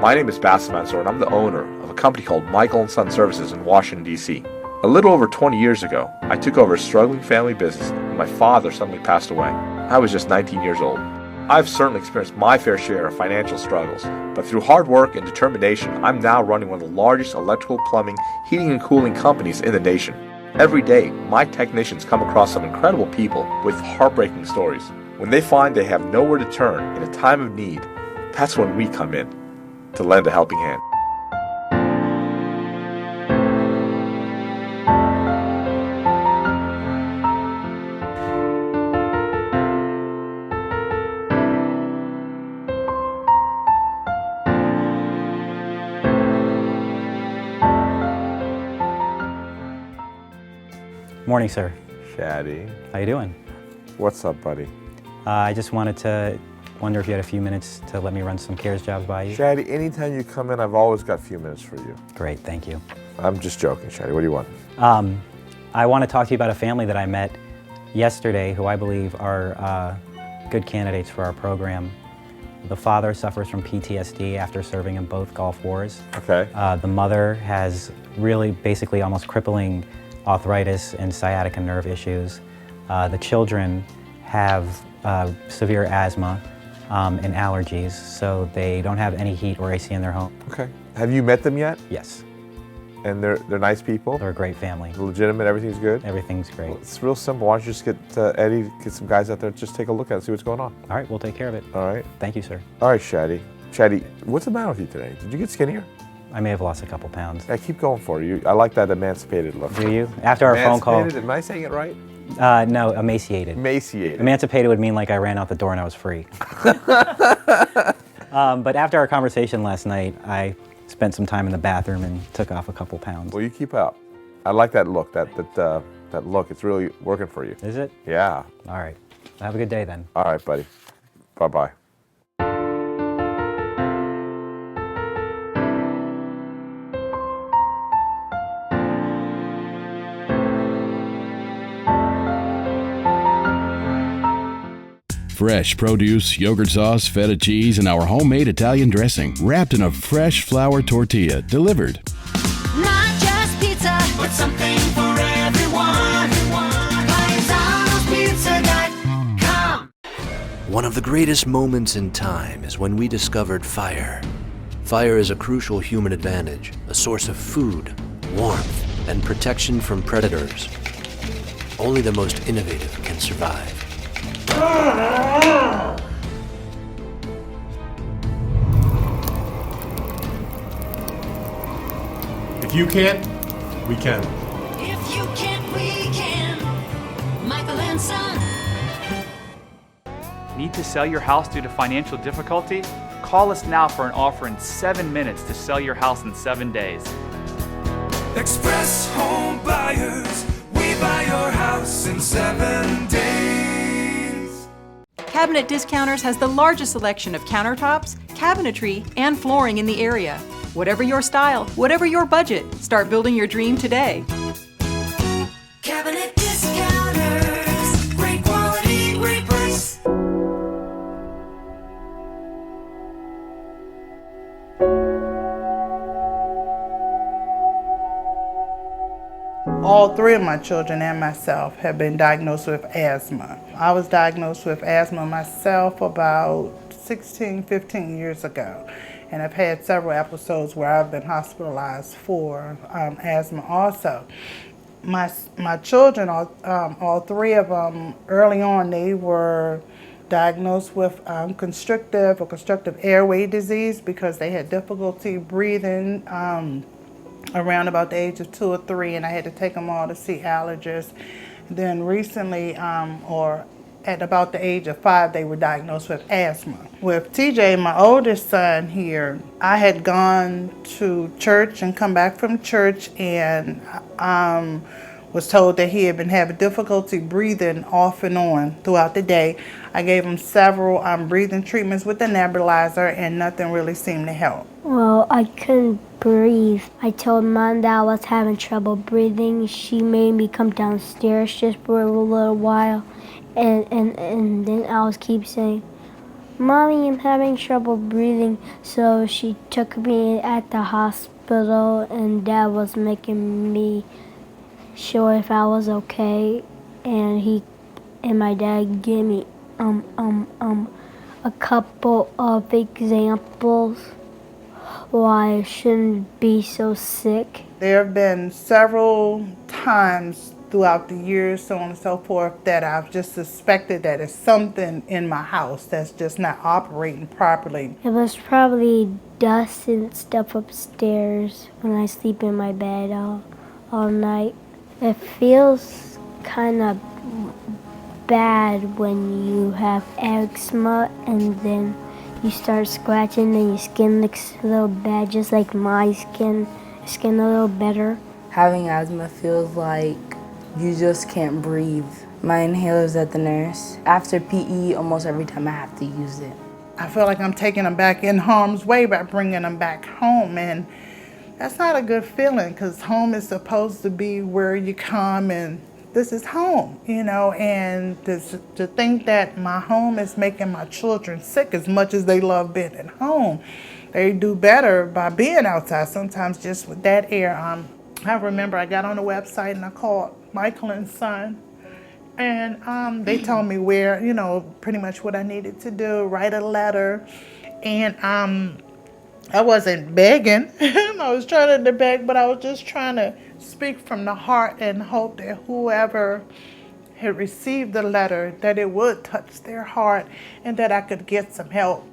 My name is Bassem Mansour, and I'm the owner of a company called Michael & Son Services in Washington, D.C. A little over 20 years ago, I took over a struggling family business when my father suddenly passed away. I was just 19 years old. I've certainly experienced my fair share of financial struggles, but through hard work and determination, I'm now running one of the largest electrical, plumbing, heating, and cooling companies in the nation. Every day, my technicians come across some incredible people with heartbreaking stories. When they find they have nowhere to turn in a time of need, that's when we come in to lend a helping hand. Morning, sir. Shaddy. How you doing? What's up, buddy? I just wanted to wonder if you had a few minutes to let me run some CARES jobs by you. Shaddy, anytime you come in, I've always got a few minutes for you. Great, thank you. I'm just joking, Shaddy. What do you want? I want to talk to you about a family that I met yesterday who I believe are good candidates for our program. The father suffers from PTSD after serving in both Gulf Wars. Okay. The mother has really basically almost crippling arthritis and sciatica nerve issues. The children have severe asthma and allergies, so they don't have any heat or AC in their home. Okay. Have you met them yet? Yes. And they're nice people? They're a great family. Legitimate, everything's good? Everything's great. Well, it's real simple. Why don't you just get Eddie, get some guys out there, just take a look at it, see what's going on. All right, we'll take care of it. All right. Thank you, sir. All right, Shaddy. Shaddy, what's the matter with you today? Did you get skinnier? I may have lost a couple pounds. Yeah, keep going for you. I like that emancipated look. Do you? After our phone call. Am I saying it right? No, emaciated. Emaciated. Emancipated would mean like I ran out the door and I was free. But after our conversation last night, I spent some time in the bathroom and took off a couple pounds. Well, you keep up. I like that look. That look. It's really working for you. Is it? Yeah. All right. Have a good day then. All right, buddy. Bye-bye. Fresh produce, yogurt sauce, feta cheese, and our homemade Italian dressing, wrapped in a fresh flour tortilla, delivered. Not just pizza, but something for everyone. McDonald'sPizza.com. One of the greatest moments in time is when we discovered fire. Fire is a crucial human advantage, a source of food, warmth, and protection from predators. Only the most innovative can survive. If you can't, we can. If you can't, we can. Michael and Son. Need to sell your house due to financial difficulty? Call us now for an offer in 7 minutes to sell your house in 7 days. Express Home Buyers, we buy your house in 7 days. Cabinet Discounters has the largest selection of countertops, cabinetry, and flooring in the area. Whatever your style, whatever your budget, start building your dream today. Cabinet Discounters, great quality, great price. All three of my children and myself have been diagnosed with asthma. I was diagnosed with asthma myself about 16, 15 years ago. And I've had several episodes where I've been hospitalized for asthma also. My children, all three of them, early on, they were diagnosed with constrictive airway disease because they had difficulty breathing around about the age of 2 or 3, and I had to take them all to see allergists. Then recently, or at about the age of 5, they were diagnosed with asthma. With TJ, my oldest son here, I had gone to church and come back from church and was told that he had been having difficulty breathing off and on throughout the day. I gave him several breathing treatments with the nebulizer and nothing really seemed to help. Well, I couldn't breathe. I told Mom that I was having trouble breathing. She made me come downstairs just for a little while. And then I was keep saying, Mommy, I'm having trouble breathing, so she took me at the hospital, and Dad was making me sure if I was okay, and my dad gave me a couple of examples why I shouldn't be so sick. There have been several times throughout the years, so on and so forth, that I've just suspected that it's something in my house that's just not operating properly. It was probably dust and stuff upstairs when I sleep in my bed all night. It feels kind of bad when you have eczema and then you start scratching and your skin looks a little bad, just like my skin a little better. Having asthma feels like you just can't breathe. My inhaler's at the nurse. After PE, almost every time I have to use it. I feel like I'm taking them back in harm's way by bringing them back home, and that's not a good feeling, because home is supposed to be where you come and this is home, you know, and to think that my home is making my children sick as much as they love being at home. They do better by being outside, sometimes just with that air. I remember I got on the website and I called Michael and Son, and they told me where, you know, pretty much what I needed to do, write a letter, and I wasn't begging. I was trying to beg, but I was just trying to speak from the heart and hope that whoever had received the letter, that it would touch their heart and that I could get some help.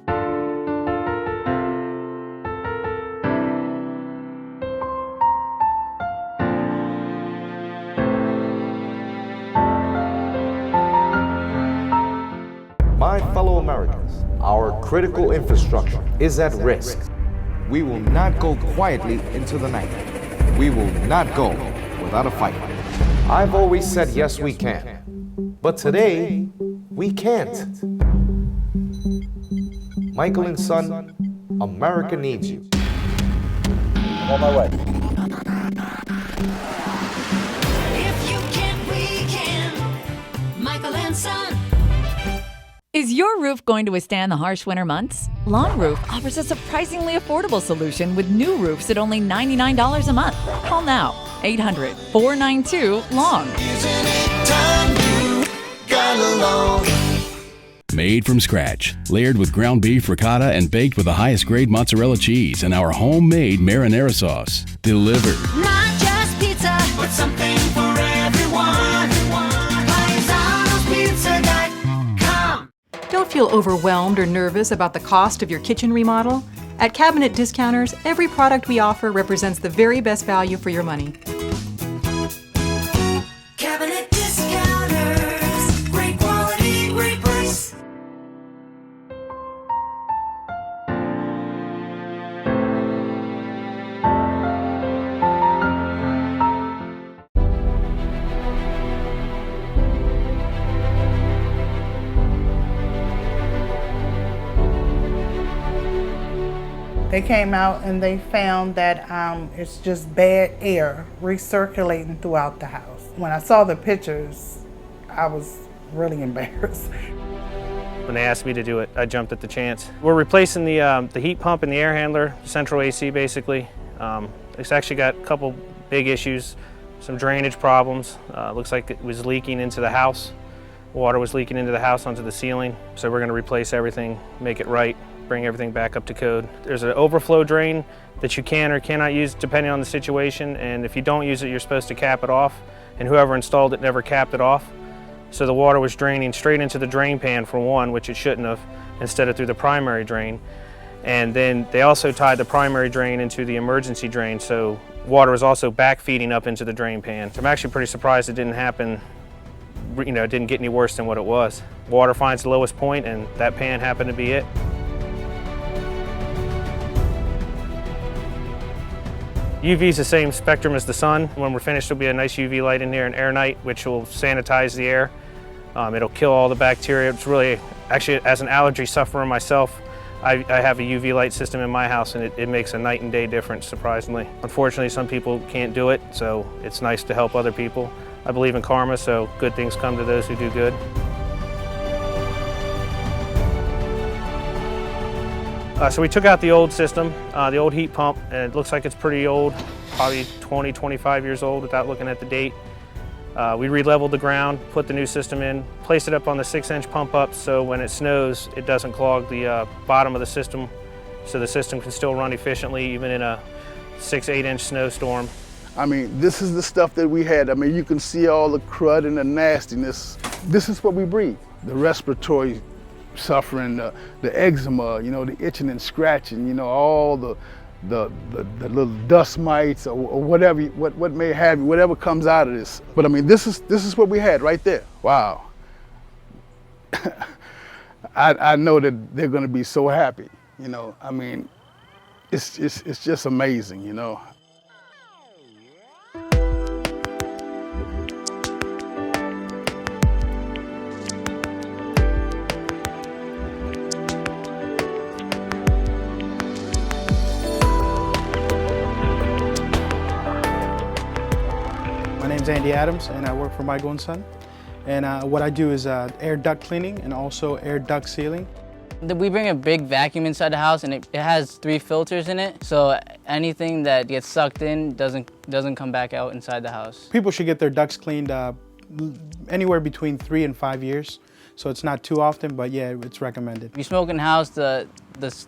My fellow Americans, our critical infrastructure is at risk. We will not go quietly into the night. We will not go without a fight. I've always said yes, we can. But today, we can't. Michael and Son, America needs you. I'm on my way. If you can't, we can. Michael and Son. Is your roof going to withstand the harsh winter months? Lawn Roof offers a surprisingly affordable solution with new roofs at only $99 a month. Call now, 800-492-LAWN. Made from scratch, layered with ground beef, ricotta, and baked with the highest grade mozzarella cheese and our homemade marinara sauce. Delivered. Not just pizza, but something for everyone. PizzaGuide.com. Don't feel overwhelmed or nervous about the cost of your kitchen remodel. At Cabinet Discounters, every product we offer represents the very best value for your money. Cabinet Discounters. Great quality, great price. They came out and they found that it's just bad air recirculating throughout the house. When I saw the pictures, I was really embarrassed. When they asked me to do it, I jumped at the chance. We're replacing the heat pump and the air handler, central AC basically. It's actually got a couple big issues, some drainage problems. Looks like it was leaking into the house. Water was leaking into the house onto the ceiling. So we're gonna replace everything, make it right, bring everything back up to code. There's an overflow drain that you can or cannot use depending on the situation, and if you don't use it, you're supposed to cap it off, and whoever installed it never capped it off. So the water was draining straight into the drain pan for one, which it shouldn't have, instead of through the primary drain. And then they also tied the primary drain into the emergency drain, so water was also back feeding up into the drain pan. So I'm actually pretty surprised it didn't happen, you know, it didn't get any worse than what it was. Water finds the lowest point, and that pan happened to be it. UV is the same spectrum as the sun. When we're finished, there'll be a nice UV light in here, an air night, which will sanitize the air. It'll kill all the bacteria. It's really, actually, as an allergy sufferer myself, I have a UV light system in my house, and it makes a night and day difference, surprisingly. Unfortunately, some people can't do it, so it's nice to help other people. I believe in karma, so good things come to those who do good. So we took out the old system, the old heat pump, and it looks like it's pretty old, probably 20, 25 years old without looking at the date. We re-leveled the ground, put the new system in, placed it up on the 6-inch pump up so when it snows it doesn't clog the bottom of the system, so the system can still run efficiently even in a 6-8-inch snowstorm. I mean, this is the stuff that we had. I mean, you can see all the crud and the nastiness. This is what we breathe. The respiratory suffering, the eczema, you know, the itching and scratching, you know, all the little dust mites or whatever, what may have you, whatever comes out of this. But I mean, this is what we had right there. Wow. I know that they're going to be so happy. You know, I mean, it's just amazing. You know. My name's Andy Adams, and I work for Michael & Son. And what I do is air duct cleaning and also air duct sealing. We bring a big vacuum inside the house, and it has 3 filters in it, so anything that gets sucked in doesn't come back out inside the house. People should get their ducts cleaned anywhere between 3 and 5 years, so it's not too often, but yeah, it's recommended. If you smoke in the house, the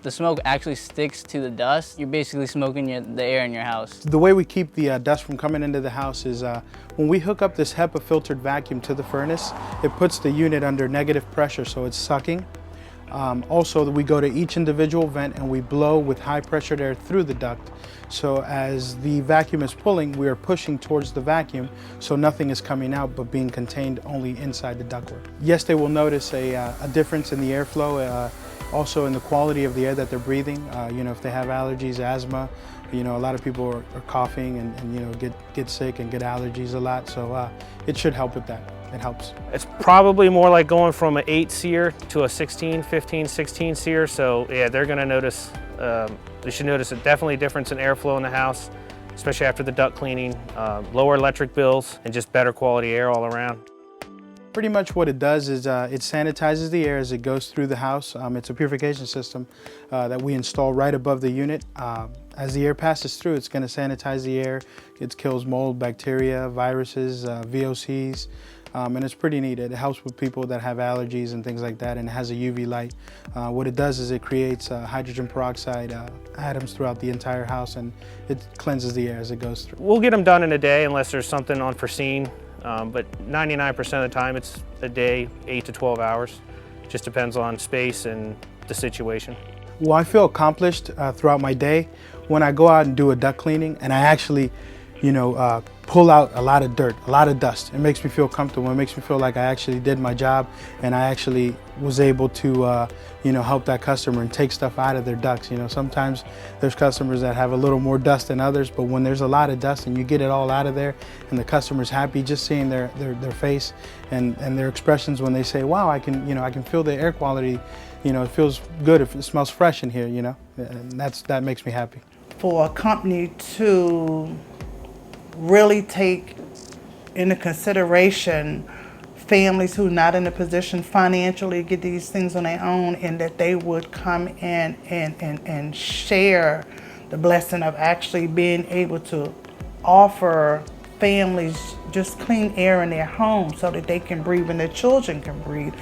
smoke actually sticks to the dust. You're basically smoking the air in your house. The way we keep the dust from coming into the house is when we hook up this HEPA filtered vacuum to the furnace, it puts the unit under negative pressure, so it's sucking. Also, we go to each individual vent and we blow with high pressured air through the duct. So as the vacuum is pulling, we are pushing towards the vacuum, so nothing is coming out but being contained only inside the ductwork. Yes, they will notice a difference in the airflow, also in the quality of the air that they're breathing. You know, if they have allergies, asthma, you know, a lot of people are coughing and you know, get sick and get allergies a lot. So it should help with that. It helps. It's probably more like going from an 8 SEER to a 16, 15, 16 SEER. So yeah, they're going to notice, they should notice definitely a difference in airflow in the house, especially after the duct cleaning, lower electric bills, and just better quality air all around. Pretty much what it does is it sanitizes the air as it goes through the house. It's a purification system that we install right above the unit. As the air passes through, it's going to sanitize the air. It kills mold, bacteria, viruses, VOCs. And it's pretty neat. It helps with people that have allergies and things like that, and it has a UV light. What it does is it creates hydrogen peroxide atoms throughout the entire house, and it cleanses the air as it goes through. We'll get them done in a day unless there's something unforeseen, but 99% of the time it's a day, 8 to 12 hours. It just depends on space and the situation. Well, I feel accomplished throughout my day when I go out and do a duct cleaning and I actually, you know, pull out a lot of dirt, a lot of dust. It makes me feel comfortable. It makes me feel like I actually did my job and I actually was able to, you know, help that customer and take stuff out of their ducts. You know, sometimes there's customers that have a little more dust than others, but when there's a lot of dust and you get it all out of there and the customer's happy, just seeing their face and their expressions when they say, wow, I can feel the air quality, you know, it feels good, it smells fresh in here, you know, and that makes me happy. For a company to really take into consideration families who are not in a position financially to get these things on their own, and that they would come in and share the blessing of actually being able to offer families just clean air in their home so that they can breathe and their children can breathe.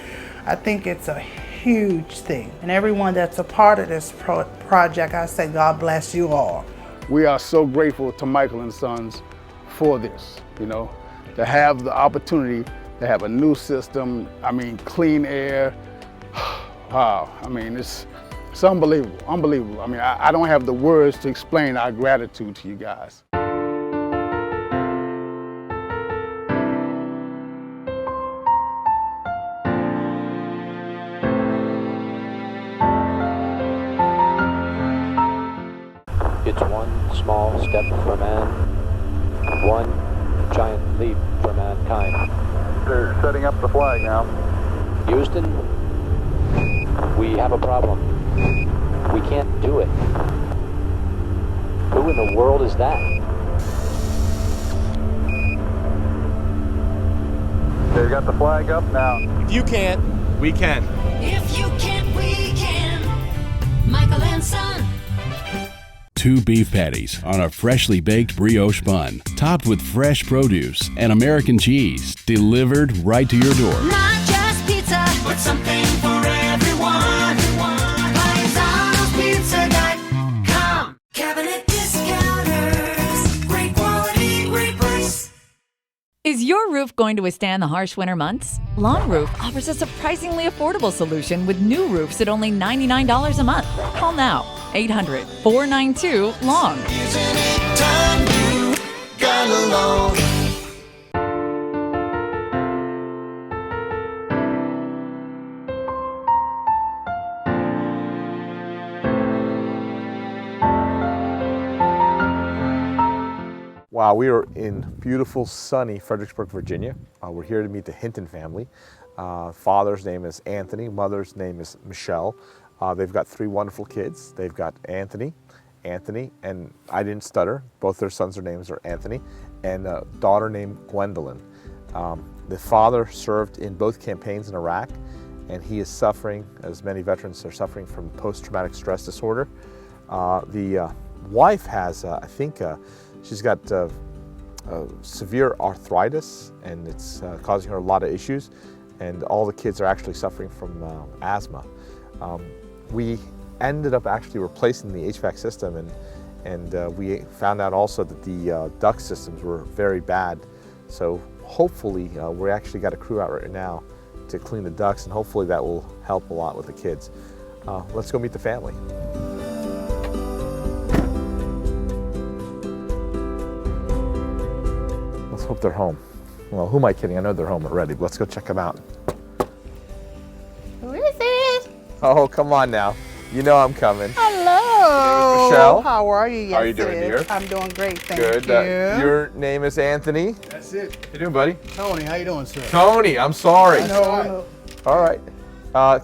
I think it's a huge thing. And everyone that's a part of this project, I say God bless you all. We are so grateful to Michael & Sons for this, you know, to have the opportunity to have a new system, I mean, clean air. Wow, I mean, it's unbelievable, unbelievable. I mean, I don't have the words to explain our gratitude to you guys. It's one small step for man, one giant leap for mankind. They're setting up the flag now. Houston, we have a problem. We can't do it. Who in the world is that? They've got the flag up now. If you can't, we can. If you can't, we can. Michael and Son. 2 beef patties on a freshly baked brioche bun, topped with fresh produce and American cheese, delivered right to your door. Not just pizza, but something for everyone. PizzaGuide.com. Cabinet discounters. Great quality, great price. Is your roof going to withstand the harsh winter months? Long Roof offers a surprisingly affordable solution with new roofs at only $99 a month. Call now, 800-492-LONG. Isn't it time you got along? Wow, we are in beautiful, sunny Fredericksburg, Virginia. We're here to meet the Hinton family. Father's name is Anthony, mother's name is Michelle. They've got 3 wonderful kids. They've got Anthony, and I didn't stutter. Both their sons' names are Anthony, and a daughter named Gwendolyn. The father served in both campaigns in Iraq, and he is suffering, as many veterans are suffering, from post-traumatic stress disorder. The wife has, I think, she's got severe arthritis, and it's causing her a lot of issues, and all the kids are actually suffering from asthma. We ended up actually replacing the HVAC system, and we found out also that the duct systems were very bad. So hopefully, we actually got a crew out right now to clean the ducts, and hopefully that will help a lot with the kids. Let's go meet the family. Let's hope they're home. Well, who am I kidding? I know they're home already, but let's go check them out. Who is it? Oh, come on now. You know I'm coming. Hello. Michelle. How are you? Yes, How are you doing, sis. dear? I'm doing great, thank Good. you. Your name is Anthony. That's it. How you doing, buddy? Tony, how you doing, sir? Tony, I'm sorry. No. All right.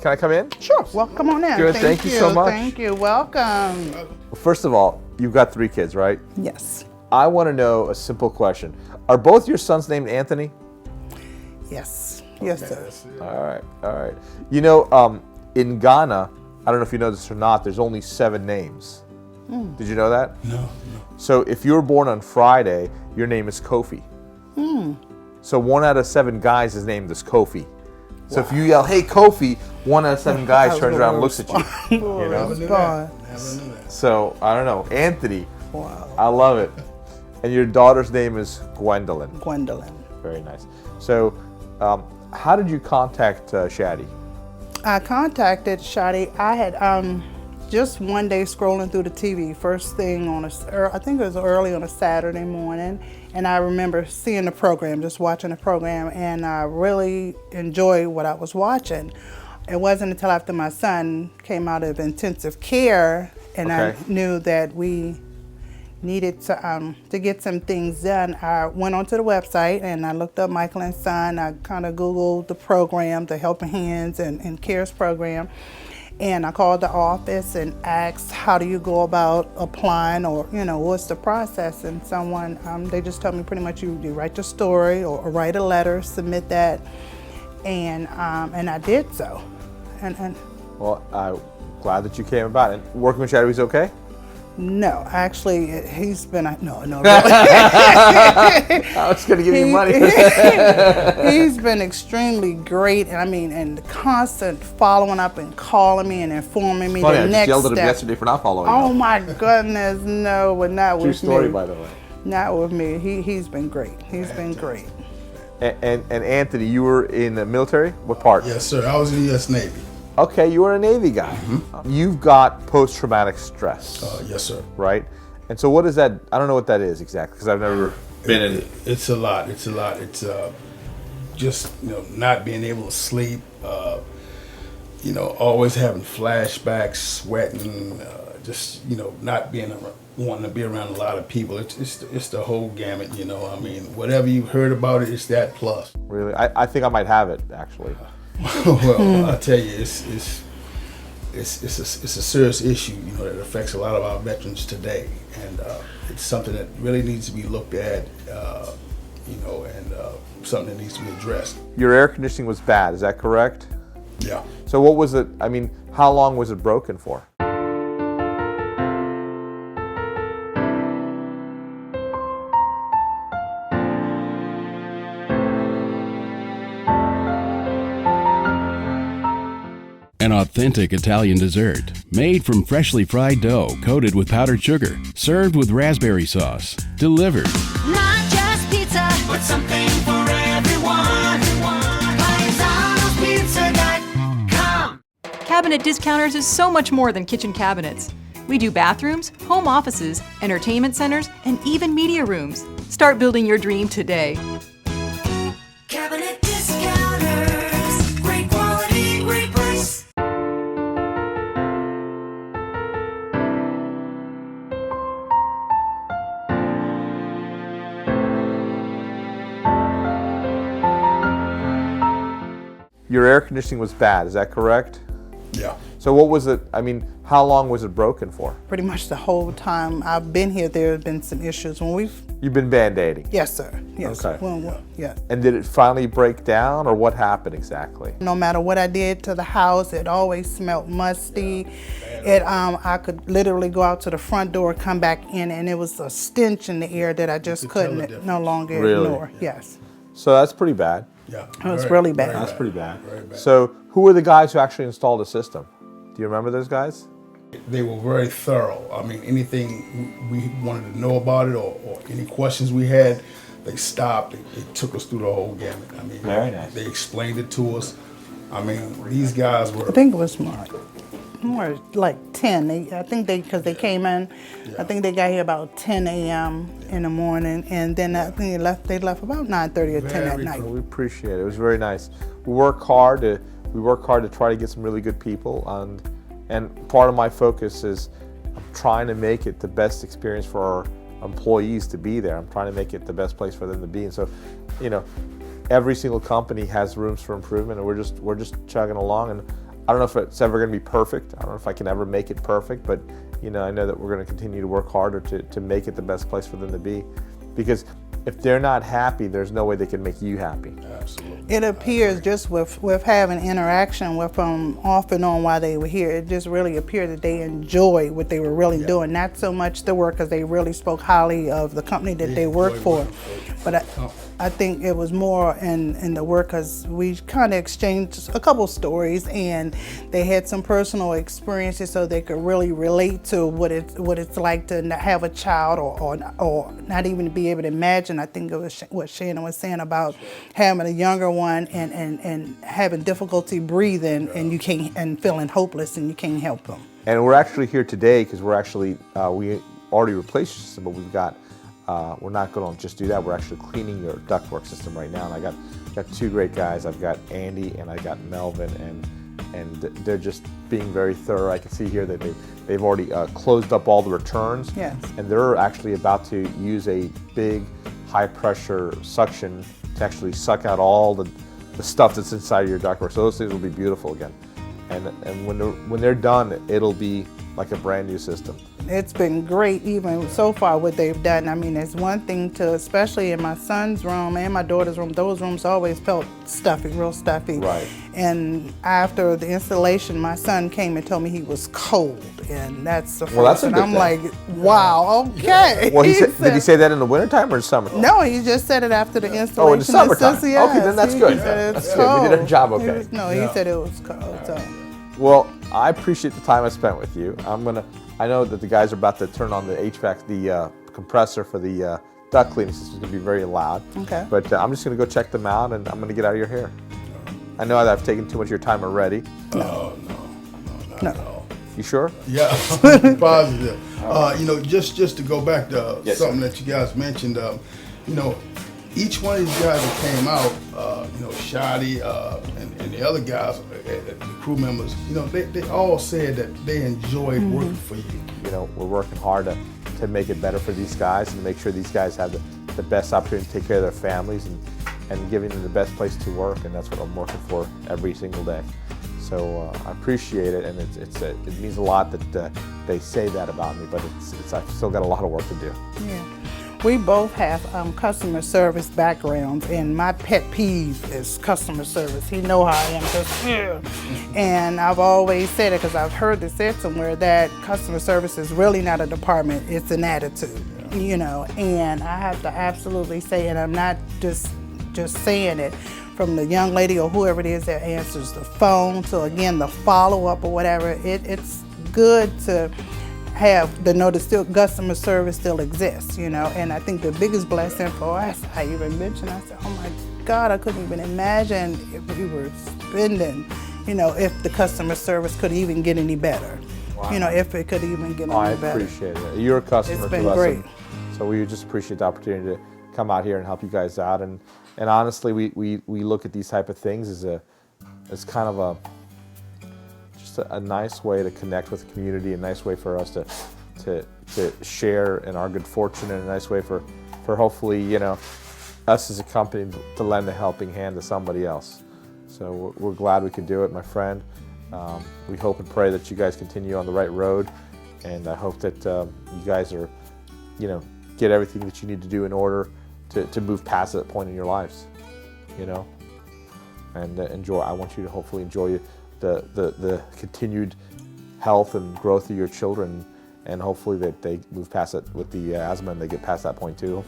Can I come in? Sure. Well, come on in. Good. Thank you so much. Thank you. Welcome. Well, first of all, you've got 3 kids, right? Yes. I want to know a simple question. Are both your sons named Anthony? Yes. Yes, sir. All right. All right. You know, in Ghana, I don't know if you know this or not, there's only 7 names. Did you know that? No. So if you were born on Friday, your name is Kofi. So 1 out of 7 guys is named as Kofi. So if you yell, "Hey, Kofi," 1 out of 7 guys turns around and looks at you. You know? Never knew that. So I don't know, Anthony. Wow. I love it. And your daughter's name is Gwendolyn. Gwendolyn. Very nice. So, how did you contact Shaddy? I contacted Shadi. I had just one day scrolling through the TV, first thing on I think it was early on a Saturday morning, and I remember seeing the program, just watching the program, and I really enjoyed what I was watching. It wasn't until after my son came out of intensive care, and I knew that we needed to get some things done. I went onto the website and I looked up Michael and Son. I kind of Googled the program, the Helping Hands and CARES program, and I called the office and asked, how do you go about applying, or what's the process? And someone, they just told me pretty much you write your story or write a letter, submit that, and I did so. And well, I'm glad that you came about it. Working with Shaddy was okay? No, actually, he's been no. Really. I was going to give you money. He's been extremely great, and the constant following up and calling me and informing me Funny, the I next just yelled at him step. yesterday for not following Oh up. my goodness, no, but not with me. True story, by the way. Not with me. He's been great. He's been great. And Anthony, you were in the military? What part? Yes, sir. I was in the U.S. Navy. Okay, you were a Navy guy. You've got post-traumatic stress. Yes, sir. Right? And so what is that? I don't know what that is exactly, because I've never been in. It's a lot. It's just not being able to sleep. Always having flashbacks, sweating, just not wanting to be around a lot of people. It's the whole gamut. Whatever you've heard about it, it's that plus. Really, I think I might have it actually. Well, I'll tell you, it's a serious issue, that affects a lot of our veterans today, and it's something that really needs to be looked at, and something that needs to be addressed. Your air conditioning was bad, is that correct? Yeah. So what was it? I mean, how long was it broken for? An authentic Italian dessert made from freshly fried dough coated with powdered sugar, served with raspberry sauce, delivered. Not just pizza, but something for everyone. PizzaPizza.com. Cabinet Discounters is so much more than kitchen cabinets. We do bathrooms, home offices, entertainment centers, and even media rooms. Start building your dream today. Cabinet Discounters. Great quality, great price. Your air conditioning was bad, is that correct? Yeah. So what was it, I mean, how long was it broken for? Pretty much the whole time I've been here, there have been some issues. You've been Band-Aiding? Yes, sir. Yes. Okay. Yeah. And did it finally break down, or what happened exactly? No matter what I did to the house, it always smelled musty. I could literally go out to the front door, come back in, and it was a stench in the air that I just couldn't no longer ignore. Yes. So that's pretty bad. Yeah. It was really bad. That's pretty bad. Very bad. So who were the guys who actually installed the system? Do you remember those guys? They were very thorough. I mean, anything we wanted to know about it or any questions we had, they stopped. They took us through the whole gamut. I mean, Very nice. They explained it to us. I mean, these guys were. I think it was more like 10. I think because they came in, I think they got here about 10 a.m. in the morning, and then I think they left about 9:30 or 10 at night. We appreciate it. It was very nice. We work hard to try to get some really good people, and part of my focus is I'm trying to make it the best experience for our employees to be there. I'm trying to make it the best place for them to be. And so, every single company has rooms for improvement, and we're just chugging along. And I don't know if it's ever going to be perfect. I don't know if I can ever make it perfect, but I know that we're going to continue to work harder to make it the best place for them to be. Because if they're not happy, there's no way they can make you happy. Absolutely. It appears just with having interaction with them off and on while they were here, it just really appeared that they enjoyed what they were really doing. Not so much the work, because they really spoke highly of the company that they work for. But I think it was more in the work, because we kind of exchanged a couple stories, and they had some personal experiences, so they could really relate to what it's like to not have a child, or not even be able to imagine. I think it was what Shannon was saying about having a younger one and having difficulty breathing, and feeling hopeless, and you can't help them. And we're actually here today because we're actually we already replaced the system, but we've got. We're not going to just do that. We're actually cleaning your ductwork system right now, and I got two great guys. I've got Andy and I got Melvin, and they're just being very thorough. I can see here that they've already closed up all the returns. Yes. And they're actually about to use a big high pressure suction to actually suck out all the stuff that's inside of your ductwork. So those things will be beautiful again. And when they're done, it'll be like a brand new system. It's been great, even so far, what they've done. I mean, it's one thing to, especially in my son's room and my daughter's room, those rooms always felt stuffy, real stuffy. Right. And after the installation, my son came and told me he was cold, and that's the first. Well, that's a and good I'm thing. like, wow, okay. Well, did he say that in the wintertime or in summer? No, he just said it after the installation. Oh, in the summertime. Says, yes, okay, then that's good. He said it's That's cold. good. We did our job okay. He said it was cold. So. Well, I appreciate the time I spent with you. I know that the guys are about to turn on the HVAC, the compressor for the duct cleaning system is going to be very loud. Okay. But I'm just going to go check them out, and I'm going to get out of your hair. I know that I've taken too much of your time already. No, not at all. You sure? Yeah, positive. Just to go back to something that you guys mentioned, each one of these guys that came out, Shadi and the other guys, the crew members, they all said that they enjoyed working for you. We're working hard to make it better for these guys and make sure these guys have the best opportunity to take care of their families and giving them the best place to work, and that's what I'm working for every single day. So I appreciate it, and it means a lot that they say that about me, but I've still got a lot of work to do. Yeah. We both have customer service backgrounds, and my pet peeve is customer service. He know how I am, and I've always said it because I've heard this said somewhere that customer service is really not a department; it's an attitude, And I have to absolutely say, and I'm not just saying it. from the young lady or whoever it is that answers the phone to, again, the follow-up or whatever. It's good to have the know that still customer service still exists, you know. And I think the biggest blessing for us, I even mentioned, I said, oh my God, I couldn't even imagine if we were spending, you know, if the customer service could even get any better. Wow. You know, if it could even get any better. I appreciate it. You're a customer It's been to us, great. and so we just appreciate the opportunity to come out here and help you guys out. And honestly, we look at these type of things as kind of just a nice way to connect with the community, a nice way for us to share in our good fortune, and a nice way for hopefully, you know, us as a company to lend a helping hand to somebody else. So we're glad we could do it, my friend. We hope and pray that you guys continue on the right road, and I hope that you guys are, you know, get everything that you need to do in order to move past that point in your lives, you know, and enjoy. I want you to hopefully enjoy the continued health and growth of your children, and hopefully that they move past it with the asthma and they get past that point too.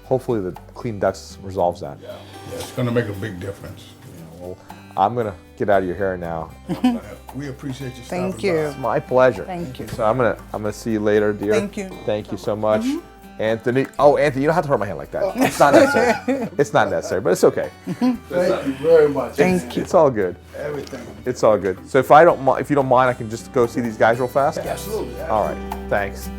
Hopefully the Clean Ducts resolves that. Yeah, it's going to make a big difference. Well, I'm gonna get out of your hair now. We appreciate you. Thank you. It's my pleasure. Thank you. So I'm gonna see you later, dear. Thank you. Thank you so much, Anthony. Oh, Anthony, you don't have to hold my hand like that. It's not necessary. It's not necessary, but it's okay. Thank you very much. Thank you. It's all good. Everything. It's all good. So if you don't mind, I can just go see these guys real fast. Absolutely. All right. Thanks.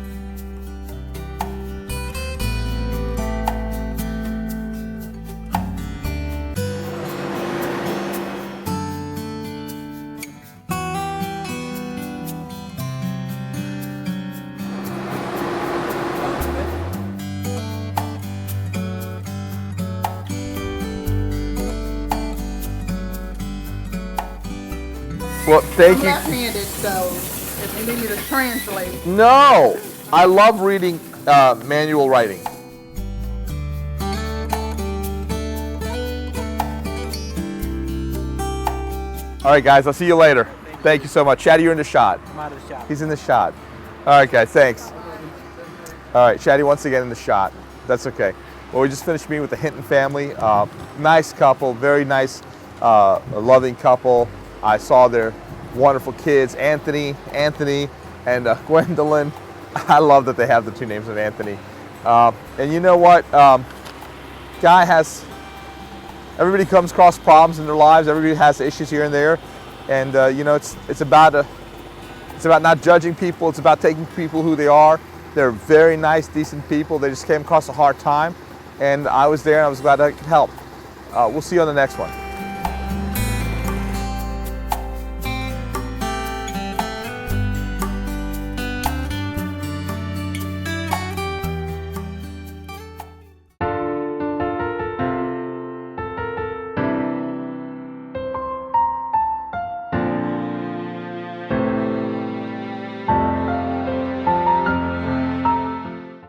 Well, thank you. Left-handed, so if you need me to translate. No, I love reading manual writing. All right, guys, I'll see you later. Thank you so much. Shaddy, you're in the shot. I'm out of the shot. He's in the shot. All right, guys, thanks. All right, Shaddy once again in the shot. That's okay. Well, we just finished meeting with the Hinton family. Nice couple, very nice, loving couple. I saw their wonderful kids, Anthony, and Gwendolyn. I love that they have the two names of Anthony. And you know what? Everybody comes across problems in their lives. Everybody has issues here and there. And you know, it's about not judging people. It's about taking people who they are. They're very nice, decent people. They just came across a hard time. And I was there and I was glad I could help. We'll see you on the next one.